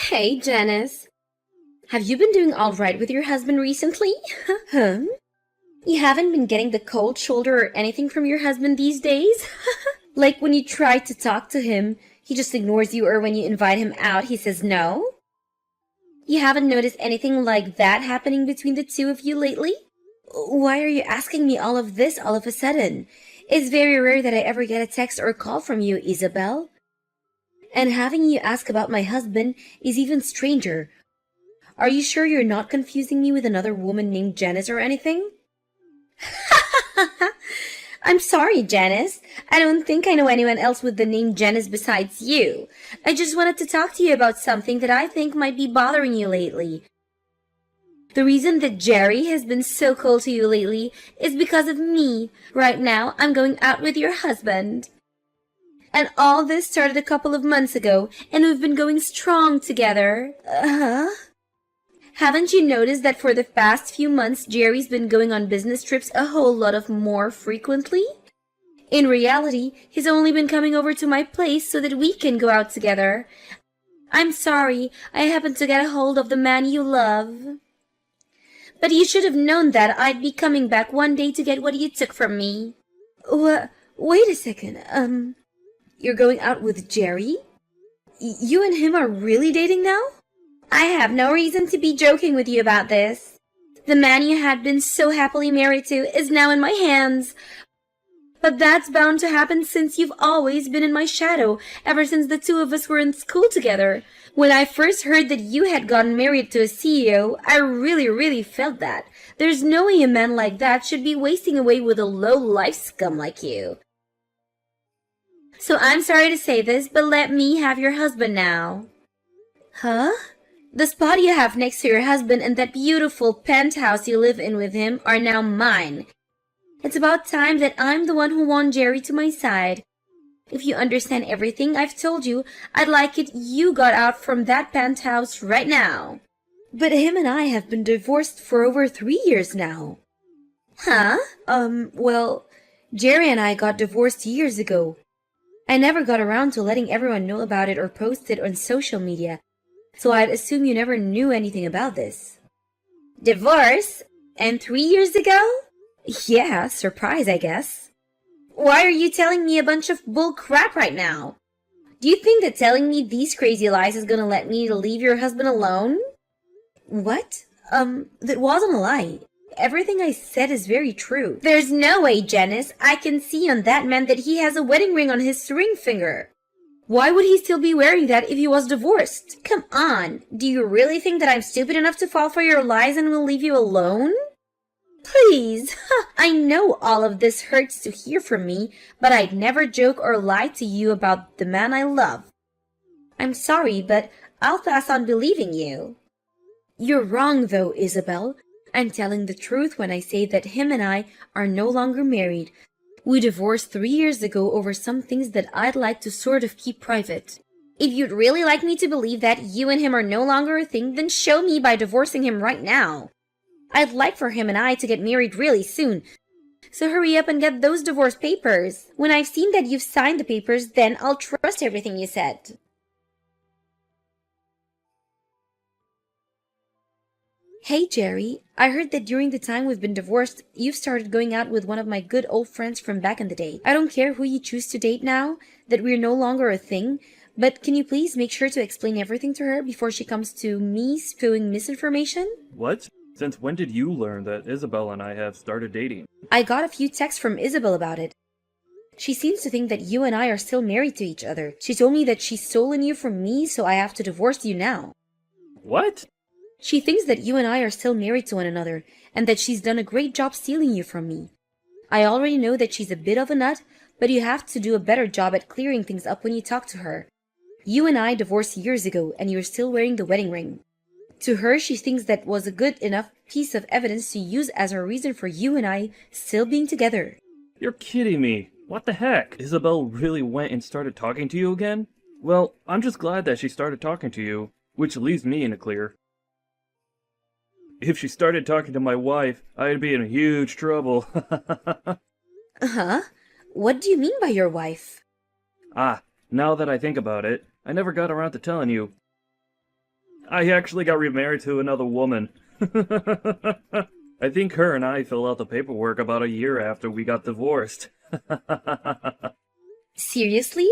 Hey, Janice. Have you been doing all right with your husband recently? Huh? You haven't been getting the cold shoulder or anything from your husband these days? Like when you try to talk to him, he just ignores you, or when you invite him out, he says no? You haven't noticed anything like that happening between the two of you lately? Why are you asking me all of this all of a sudden? It's very rare that I ever get a text or a call from you, Isabel. And having you ask about my husband is even stranger. Are you sure you're not confusing me with another woman named Janice or anything? I'm sorry, Janice. I don't think I know anyone else with the name Janice besides you. I just wanted to talk to you about something that I think might be bothering you lately. The reason that Jerry has been so cold to you lately is because of me. Right now, I'm going out with your husband. And all this started a couple of months ago, and we've been going strong together. Uh-huh. Haven't you noticed that for the past few months, Jerry's been going on business trips a whole lot of more frequently? In reality, he's only been coming over to my place so that we can go out together. I'm sorry, I happened to get a hold of the man you love. But you should have known that I'd be coming back one day to get what you took from me. Wait a second, you're going out with Jerry? You and him are really dating now? I have no reason to be joking with you about this. The man you had been so happily married to is now in my hands. But that's bound to happen since you've always been in my shadow ever since the two of us were in school together. When I first heard that you had gotten married to a CEO, I really felt that. There's no way a man like that should be wasting away with a low-life scum like you. So I'm sorry to say this, but let me have your husband now. Huh? The spot you have next to your husband and that beautiful penthouse you live in with him are now mine. It's about time that I'm the one who won Jerry to my side. If you understand everything I've told you, I'd like it you got out from that penthouse right now. But him and I have been divorced for over 3 years now. Huh? Well, Jerry and I got divorced years ago. I never got around to letting everyone know about it or post it on social media, so I'd assume you never knew anything about this. Divorce? And 3 years ago? Yeah, surprise, I guess. Why are you telling me a bunch of bull crap right now? Do you think that telling me these crazy lies is gonna let me leave your husband alone? What? That wasn't a lie. Everything I said is very true. There's no way, Janice. I can see on that man that he has a wedding ring on his ring finger. Why would he still be wearing that if he was divorced? Come on. Do you really think that I'm stupid enough to fall for your lies and will leave you alone? Please. I know all of this hurts to hear from me, but I'd never joke or lie to you about the man I love. I'm sorry, but I'll pass on believing you. You're wrong, though, Isabel. I'm telling the truth when I say that him and I are no longer married. We divorced 3 years ago over some things that I'd like to sort of keep private. If you'd really like me to believe that you and him are no longer a thing, then show me by divorcing him right now. I'd like for him and I to get married really soon. So hurry up and get those divorce papers. When I've seen that you've signed the papers, then I'll trust everything you said. Hey, Jerry. I heard that during the time we've been divorced, you've started going out with one of my good old friends from back in the day. I don't care who you choose to date now, that we're no longer a thing, but can you please make sure to explain everything to her before she comes to me spewing misinformation? What? Since when did you learn that Isabel and I have started dating? I got a few texts from Isabel about it. She seems to think that you and I are still married to each other. She told me that she's stolen you from me, so I have to divorce you now. What? She thinks that you and I are still married to one another, and that she's done a great job stealing you from me. I already know that she's a bit of a nut, but you have to do a better job at clearing things up when you talk to her. You and I divorced years ago, and you're still wearing the wedding ring. To her, she thinks that was a good enough piece of evidence to use as a reason for you and I still being together. You're kidding me. What the heck? Isabel really went and started talking to you again? Well, I'm just glad that she started talking to you, which leaves me in the clear. If she started talking to my wife, I'd be in huge trouble. Huh? What do you mean by your wife? Now that I think about it, I never got around to telling you. I actually got remarried to another woman. I think her and I filled out the paperwork about a year after we got divorced. Seriously?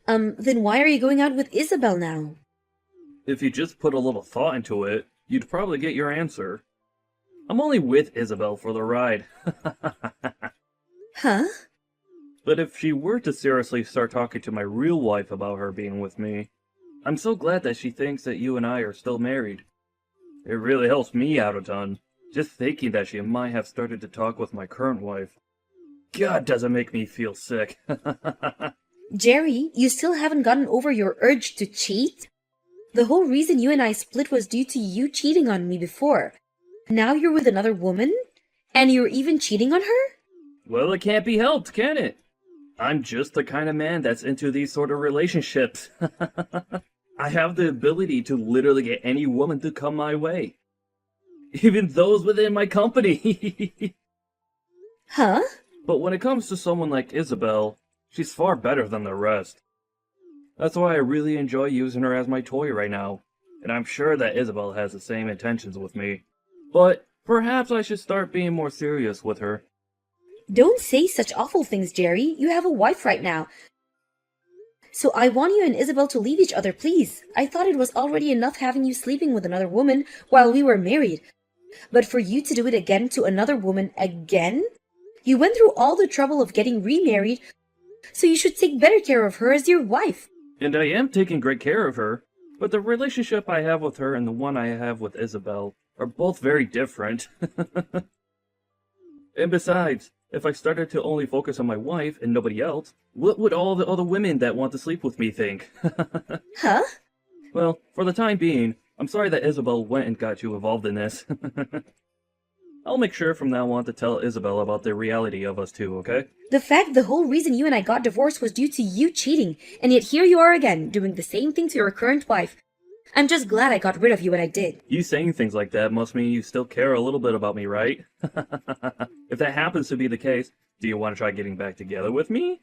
Then why are you going out with Isabel now? If you just put a little thought into it, you'd probably get your answer. I'm only with Isabel for the ride. Huh? But if she were to seriously start talking to my real wife about her being with me, I'm so glad that she thinks that you and I are still married. It really helps me out a ton, just thinking that she might have started to talk with my current wife. God, does it make me feel sick. Jerry, you still haven't gotten over your urge to cheat? The whole reason you and I split was due to you cheating on me before. Now you're with another woman? And you're even cheating on her? Well, it can't be helped, can it? I'm just the kind of man that's into these sort of relationships. I have the ability to literally get any woman to come my way. Even those within my company. Huh? But when it comes to someone like Isabel, she's far better than the rest. That's why I really enjoy using her as my toy right now. And I'm sure that Isabel has the same intentions with me. But perhaps I should start being more serious with her. Don't say such awful things, Jerry. You have a wife right now. So I want you and Isabel to leave each other, please. I thought it was already enough having you sleeping with another woman while we were married. But for you to do it again to another woman again? You went through all the trouble of getting remarried, so you should take better care of her as your wife. And I am taking great care of her, but the relationship I have with her and the one I have with Isabel are both very different. And besides, if I started to only focus on my wife and nobody else, what would all the other women that want to sleep with me think? Huh? Well, for the time being, I'm sorry that Isabel went and got you involved in this. I'll make sure from now on to tell Isabel about the reality of us two, okay? The fact the whole reason you and I got divorced was due to you cheating, and yet here you are again, doing the same thing to your current wife. I'm just glad I got rid of you when I did. You saying things like that must mean you still care a little bit about me, right? If that happens to be the case, do you want to try getting back together with me?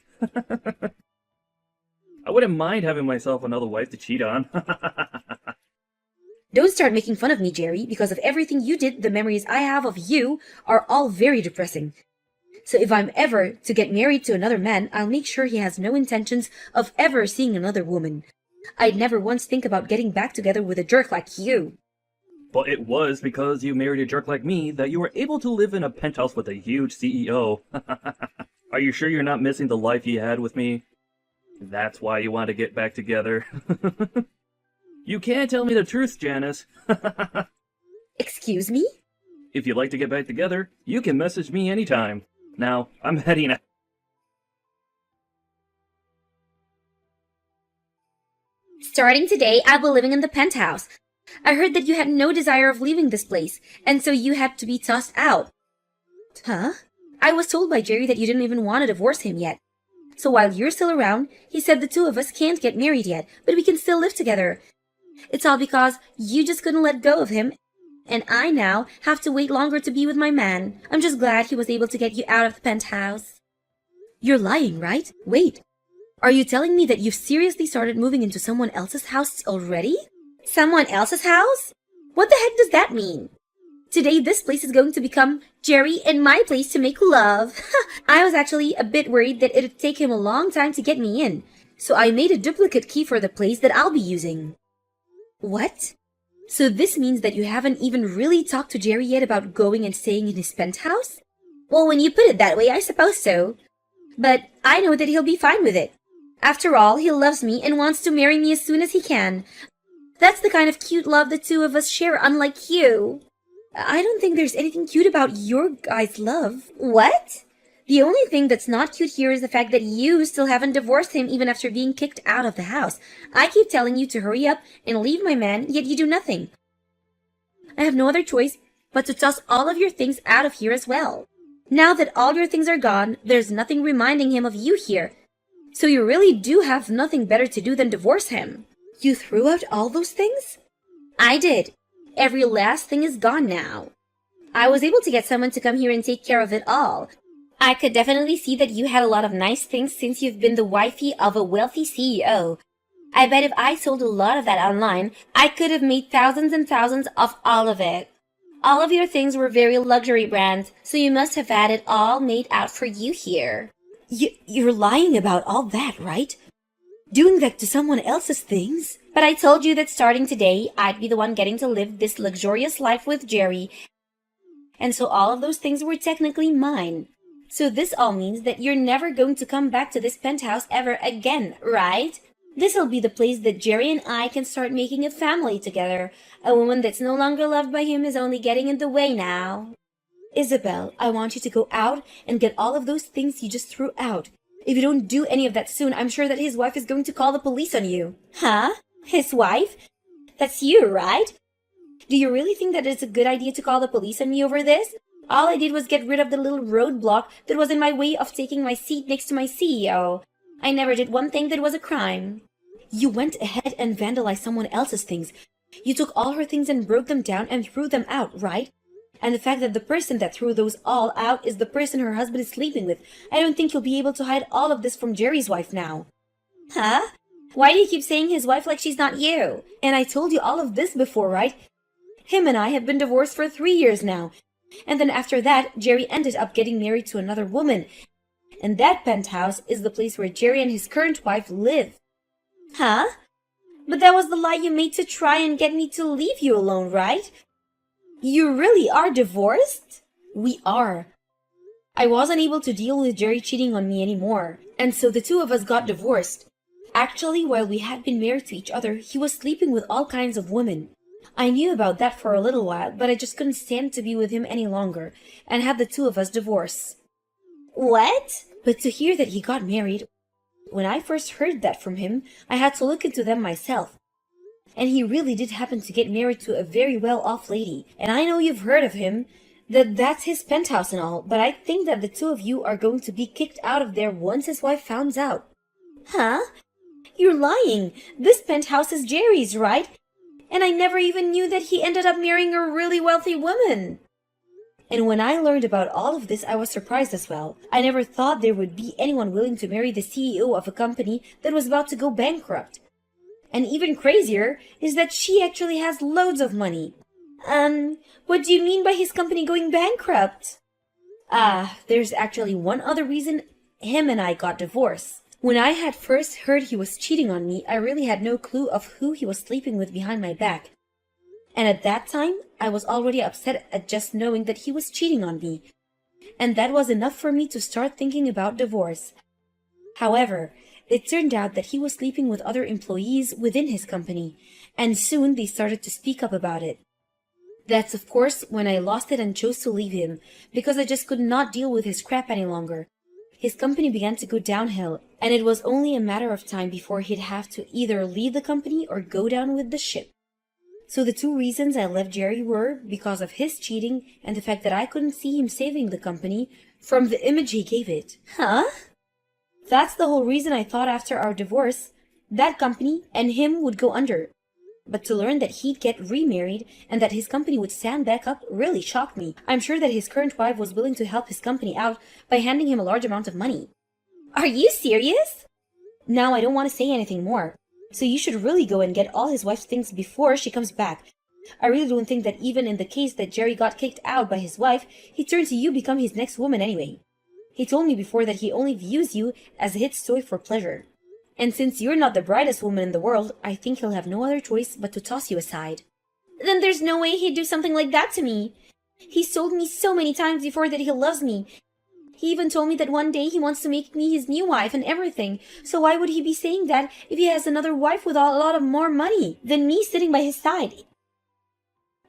I wouldn't mind having myself another wife to cheat on. Don't start making fun of me, Jerry. Because of everything you did, the memories I have of you are all very depressing. So if I'm ever to get married to another man, I'll make sure he has no intentions of ever seeing another woman. I'd never once think about getting back together with a jerk like you. But it was because you married a jerk like me that you were able to live in a penthouse with a huge CEO. Are you sure you're not missing the life you had with me? That's why you want to get back together. You can't tell me the truth, Janice. Excuse me? If you'd like to get back together, you can message me anytime. Now, I'm heading out. Starting today, I'll be living in the penthouse. I heard that you had no desire of leaving this place, and so you had to be tossed out. Huh? I was told by Jerry that you didn't even want to divorce him yet. So while you're still around, he said the two of us can't get married yet, but we can still live together. It's all because you just couldn't let go of him, and I now have to wait longer to be with my man. I'm just glad he was able to get you out of the penthouse. You're lying, right? Wait. Are you telling me that you've seriously started moving into someone else's house already? Someone else's house? What the heck does that mean? Today, this place is going to become Jerry and my place to make love. I was actually a bit worried that it'd take him a long time to get me in, so I made a duplicate key for the place that I'll be using. What? So this means that you haven't even really talked to Jerry yet about going and staying in his penthouse? Well, when you put it that way, I suppose so. But I know that he'll be fine with it. After all, he loves me and wants to marry me as soon as he can. That's the kind of cute love the two of us share, unlike you. I don't think there's anything cute about your guys' love. What? The only thing that's not cute here is the fact that you still haven't divorced him even after being kicked out of the house. I keep telling you to hurry up and leave my man, yet you do nothing. I have no other choice but to toss all of your things out of here as well. Now that all your things are gone, there's nothing reminding him of you here. So you really do have nothing better to do than divorce him. You threw out all those things? I did. Every last thing is gone now. I was able to get someone to come here and take care of it all. I could definitely see that you had a lot of nice things since you've been the wifey of a wealthy CEO. I bet if I sold a lot of that online, I could have made thousands and thousands of all of it. All of your things were very luxury brands, so you must have had it all made out for you here. You're lying about all that, right? Doing that to someone else's things? But I told you that starting today, I'd be the one getting to live this luxurious life with Jerry, and so all of those things were technically mine. So this all means that you're never going to come back to this penthouse ever again, right? This'll be the place that Jerry and I can start making a family together. A woman that's no longer loved by him is only getting in the way now. Isabel, I want you to go out and get all of those things you just threw out. If you don't do any of that soon, I'm sure that his wife is going to call the police on you. Huh? His wife? That's you, right? Do you really think that it's a good idea to call the police on me over this? All I did was get rid of the little roadblock that was in my way of taking my seat next to my CEO. I never did one thing that was a crime. You went ahead and vandalized someone else's things. You took all her things and broke them down and threw them out, right? And the fact that the person that threw those all out is the person her husband is sleeping with. I don't think you'll be able to hide all of this from Jerry's wife now. Huh? Why do you keep saying his wife like she's not you? And I told you all of this before, right? Him and I have been divorced for 3 years now. And then after that, Jerry ended up getting married to another woman. And that penthouse is the place where Jerry and his current wife live. Huh? But that was the lie you made to try and get me to leave you alone, right? You really are divorced? We are. I wasn't able to deal with Jerry cheating on me anymore, and so the two of us got divorced. Actually, while we had been married to each other, he was sleeping with all kinds of women. I knew about that for a little while, but I just couldn't stand to be with him any longer, and had the two of us divorce. What? But to hear that he got married, when I first heard that from him, I had to look into them myself. And he really did happen to get married to a very well-off lady. And I know you've heard of him, that's his penthouse and all, but I think that the two of you are going to be kicked out of there once his wife finds out. Huh? You're lying. This penthouse is Jerry's, right? And I never even knew that he ended up marrying a really wealthy woman. And when I learned about all of this, I was surprised as well. I never thought there would be anyone willing to marry the CEO of a company that was about to go bankrupt. And even crazier is that she actually has loads of money. What do you mean by his company going bankrupt? There's actually one other reason him and I got divorced. When I had first heard he was cheating on me, I really had no clue of who he was sleeping with behind my back. And at that time, I was already upset at just knowing that he was cheating on me. And that was enough for me to start thinking about divorce. However, it turned out that he was sleeping with other employees within his company, and soon they started to speak up about it. That's of course when I lost it and chose to leave him, because I just could not deal with his crap any longer. His company began to go downhill, and it was only a matter of time before he'd have to either leave the company or go down with the ship. So the two reasons I left Jerry were because of his cheating and the fact that I couldn't see him saving the company from the image he gave it. Huh? That's the whole reason I thought after our divorce, that company and him would go under. But to learn that he'd get remarried and that his company would stand back up really shocked me. I'm sure that his current wife was willing to help his company out by handing him a large amount of money. Are you serious? Now I don't want to say anything more. So you should really go and get all his wife's things before she comes back. I really don't think that even in the case that Jerry got kicked out by his wife, he'd turn to you become his next woman anyway. He told me before that he only views you as a hit toy for pleasure. And since you're not the brightest woman in the world, I think he'll have no other choice but to toss you aside. Then there's no way he'd do something like that to me. He's told me so many times before that he loves me. He even told me that one day he wants to make me his new wife and everything. So why would he be saying that if he has another wife with a lot of more money than me sitting by his side?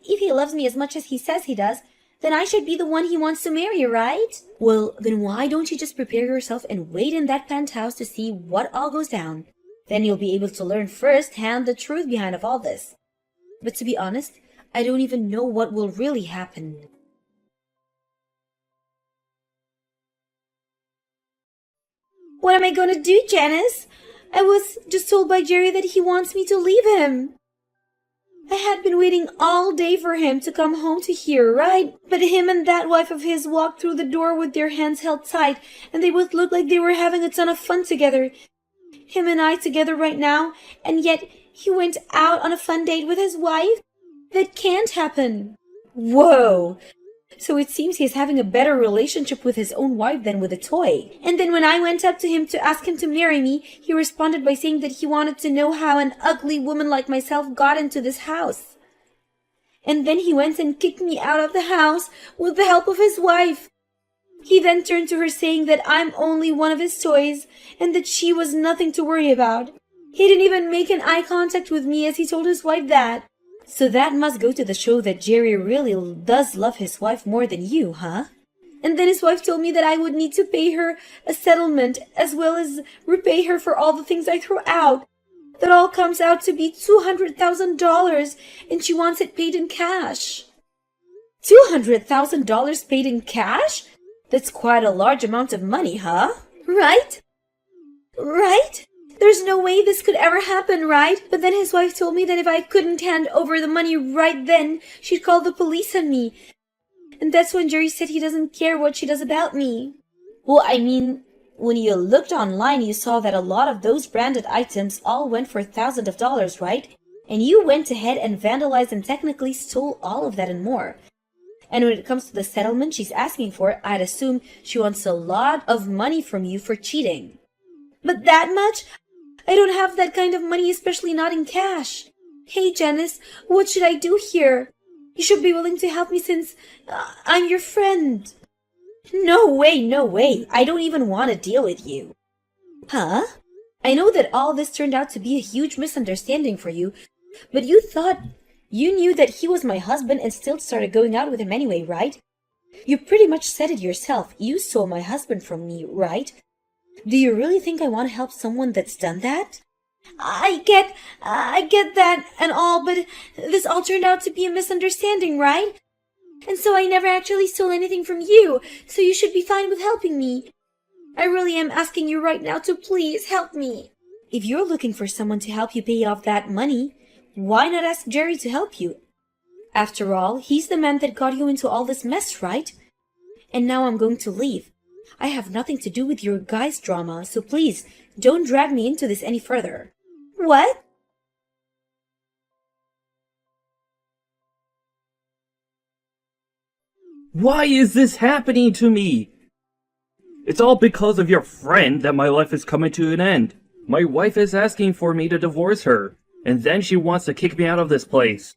If he loves me as much as he says he does, then I should be the one he wants to marry, right? Well, then why don't you just prepare yourself and wait in that penthouse to see what all goes down? Then you'll be able to learn firsthand the truth behind of all this. But to be honest, I don't even know what will really happen. What am I gonna do, Janice? I was just told by Jerry that he wants me to leave him. I had been waiting all day for him to come home to here, right? But him and that wife of his walked through the door with their hands held tight, and they both looked like they were having a ton of fun together. him and I together right now, and yet he went out on a fun date with his wife? That can't happen. Whoa! So it seems he's having a better relationship with his own wife than with a toy. And then when I went up to him to ask him to marry me, he responded by saying that he wanted to know how an ugly woman like myself got into this house. And then he went and kicked me out of the house with the help of his wife. He then turned to her saying that I'm only one of his toys and that she was nothing to worry about. He didn't even make an eye contact with me as he told his wife that. So that must go to show that Jerry really does love his wife more than you, huh? And then his wife told me that I would need to pay her a settlement as well as repay her for all the things I threw out. That all comes out to be $200,000 and she wants it paid in cash. $200,000 paid in cash? That's quite a large amount of money, huh? Right? Right? There's no way this could ever happen, right? But then his wife told me that if I couldn't hand over the money right then, she'd call the police on me. And that's when Jerry said he doesn't care what she does about me. Well, I mean, when you looked online, you saw that a lot of those branded items all went for thousands of dollars, right? And you went ahead and vandalized and technically stole all of that and more. And when it comes to the settlement she's asking for, I'd assume she wants a lot of money from you for cheating. But that much? I don't have that kind of money, especially not in cash. Hey, Janice, what should I do here? You should be willing to help me since I'm your friend. No way, no way. I don't even want to deal with you. Huh? I know that all this turned out to be a huge misunderstanding for you, but you thought you knew that he was my husband and still started going out with him anyway, right? You pretty much said it yourself. You stole my husband from me, right? Do you really think I want to help someone that's done that? I get that and all, but this all turned out to be a misunderstanding, right? And so I never actually stole anything from you, so you should be fine with helping me. I really am asking you right now to please help me. If you're looking for someone to help you pay off that money, why not ask Jerry to help you? After all, he's the man that got you into all this mess, right? And now I'm going to leave. I have nothing to do with your guys' drama, so please, don't drag me into this any further. What? Why is this happening to me? It's all because of your friend that my life is coming to an end. My wife is asking for me to divorce her, and then she wants to kick me out of this place.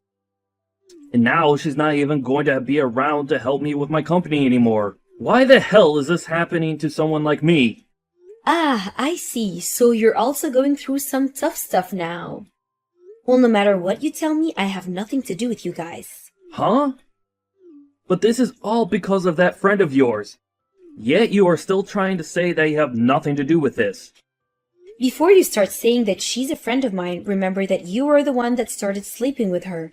And now she's not even going to be around to help me with my company anymore. Why the hell is this happening to someone like me? Ah, I see. So you're also going through some tough stuff now. Well, no matter what you tell me, I have nothing to do with you guys. Huh? But this is all because of that friend of yours. Yet you are still trying to say that you have nothing to do with this. Before you start saying that she's a friend of mine, remember that you were the one that started sleeping with her.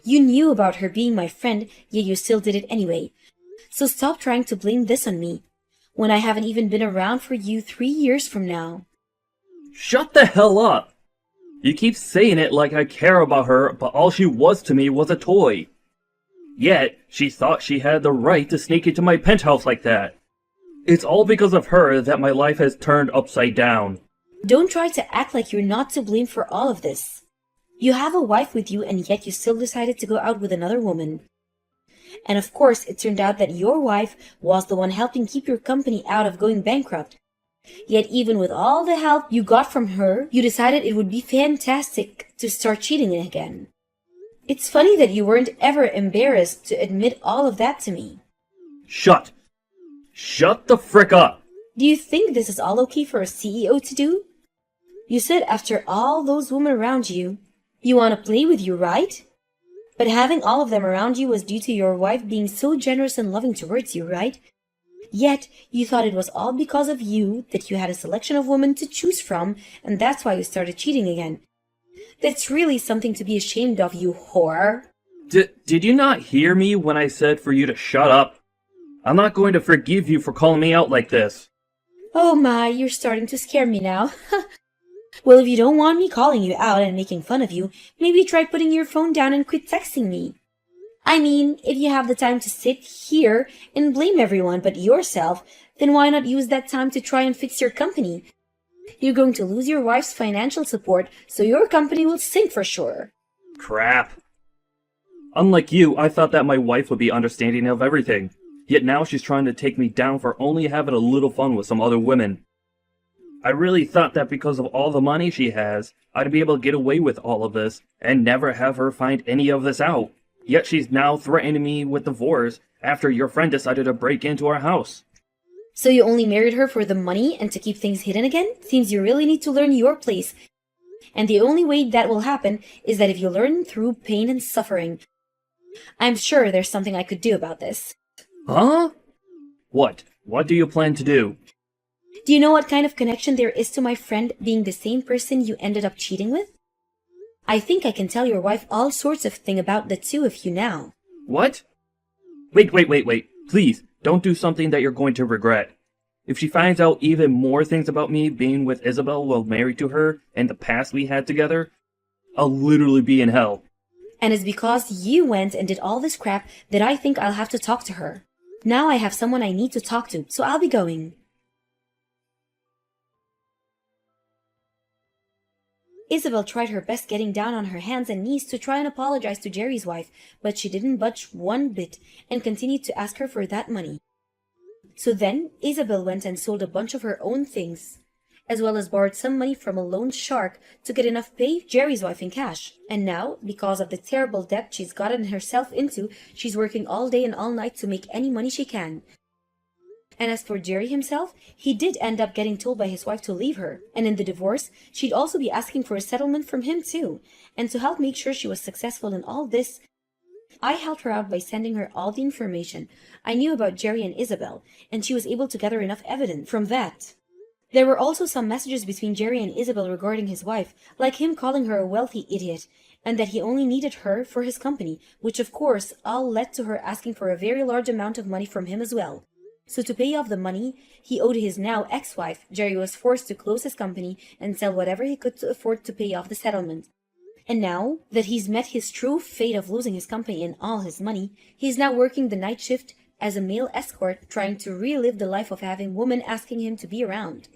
You knew about her being my friend, yet you still did it anyway. So stop trying to blame this on me, when I haven't even been around for you 3 years from now. Shut the hell up! You keep saying it like I care about her, but all she was to me was a toy. Yet, she thought she had the right to sneak into my penthouse like that. It's all because of her that my life has turned upside down. Don't try to act like you're not to blame for all of this. You have a wife with you and yet you still decided to go out with another woman. And of course, it turned out that your wife was the one helping keep your company out of going bankrupt. Yet even with all the help you got from her, you decided it would be fantastic to start cheating again. It's funny that you weren't ever embarrassed to admit all of that to me. Shut the frick up! Do you think this is all okay for a CEO to do? You said after all those women around you, you want to play with you, right? But having all of them around you was due to your wife being so generous and loving towards you, right? Yet, you thought it was all because of you that you had a selection of women to choose from, and that's why you started cheating again. That's really something to be ashamed of, you whore. Did you not hear me when I said for you to shut up? I'm not going to forgive you for calling me out like this. Oh my, you're starting to scare me now. Well, if you don't want me calling you out and making fun of you, maybe try putting your phone down and quit texting me. I mean, if you have the time to sit here and blame everyone but yourself, then why not use that time to try and fix your company? You're going to lose your wife's financial support, so your company will sink for sure. Crap. Unlike you, I thought that my wife would be understanding of everything. Yet now she's trying to take me down for only having a little fun with some other women. I really thought that because of all the money she has, I'd be able to get away with all of this and never have her find any of this out. Yet she's now threatening me with divorce after your friend decided to break into our house. So you only married her for the money and to keep things hidden again? Seems you really need to learn your place. And the only way that will happen is that if you learn through pain and suffering. I'm sure there's something I could do about this. Huh? What? What do you plan to do? Do you know what kind of connection there is to my friend being the same person you ended up cheating with? I think I can tell your wife all sorts of things about the two of you now. What? Wait. Please, don't do something that you're going to regret. If she finds out even more things about me being with Isabel while married to her and the past we had together, I'll literally be in hell. And it's because you went and did all this crap that I think I'll have to talk to her. Now I have someone I need to talk to, so I'll be going. Isabel tried her best getting down on her hands and knees to try and apologize to Jerry's wife, but she didn't budge one bit and continued to ask her for that money. So then, Isabel went and sold a bunch of her own things, as well as borrowed some money from a loan shark to get enough to pay Jerry's wife in cash. And now, because of the terrible debt she's gotten herself into, she's working all day and all night to make any money she can. And as for Jerry himself, he did end up getting told by his wife to leave her, and in the divorce, she'd also be asking for a settlement from him too. And to help make sure she was successful in all this, I helped her out by sending her all the information I knew about Jerry and Isabel, and she was able to gather enough evidence from that. There were also some messages between Jerry and Isabel regarding his wife, like him calling her a wealthy idiot, and that he only needed her for his company, which of course all led to her asking for a very large amount of money from him as well. So to pay off the money he owed his now ex-wife, Jerry was forced to close his company and sell whatever he could to afford to pay off the settlement. And now that he's met his true fate of losing his company and all his money, he's now working the night shift as a male escort, trying to relive the life of having women asking him to be around.